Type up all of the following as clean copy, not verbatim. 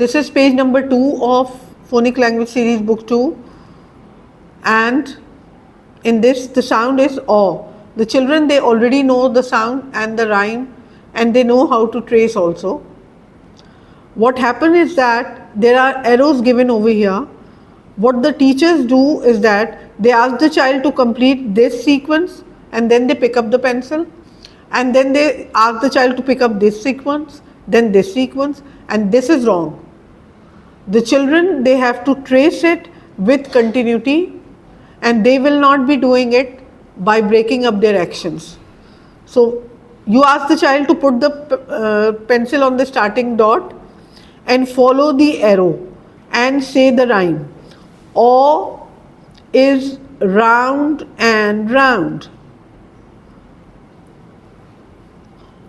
This is page number 2 of Phonic Language Series book 2, and in this the sound is aw. The children, they already know the sound and the rhyme, and they know how to trace also. What happens is that there are arrows given over here. What the teachers do is that they ask the child to complete this sequence, and then they pick up the pencil, and then they ask the child to pick up this sequence, then this sequence, and this is wrong. The children, they have to trace it with continuity, and they will not be doing it by breaking up their actions. So you ask the child to put the pencil on the starting dot and follow the arrow and say the rhyme. Aw is round and round.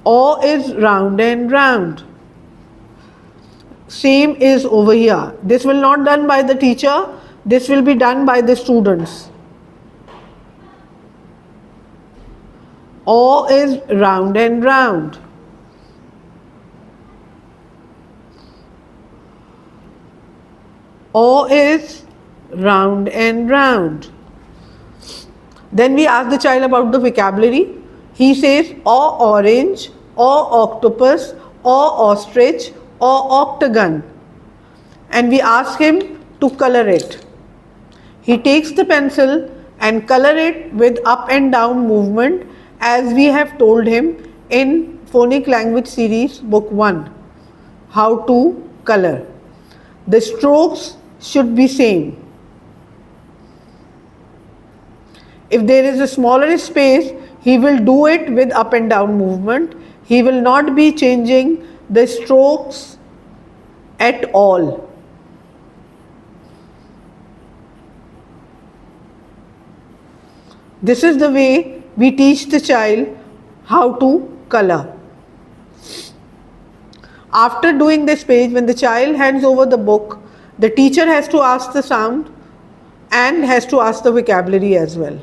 Aw is round and round. Same is over here. This will not done by the teacher, this will be done by the students. Aw is round and round. Aw is round and round. Then we ask the child about the vocabulary. He says aw orange, aw octopus, aw ostrich, aw octagon. And we ask him to color it. He takes the pencil and color it with up and down movement, as we have told him in Phonic Language Series book 1, how to color. The strokes should be same. If there is a smaller space, he will do it with up and down movement. He will not be changing the strokes at all. This is the way we teach the child how to color. After doing this page, when the child hands over the book, the teacher has to ask the sound and has to ask the vocabulary as well.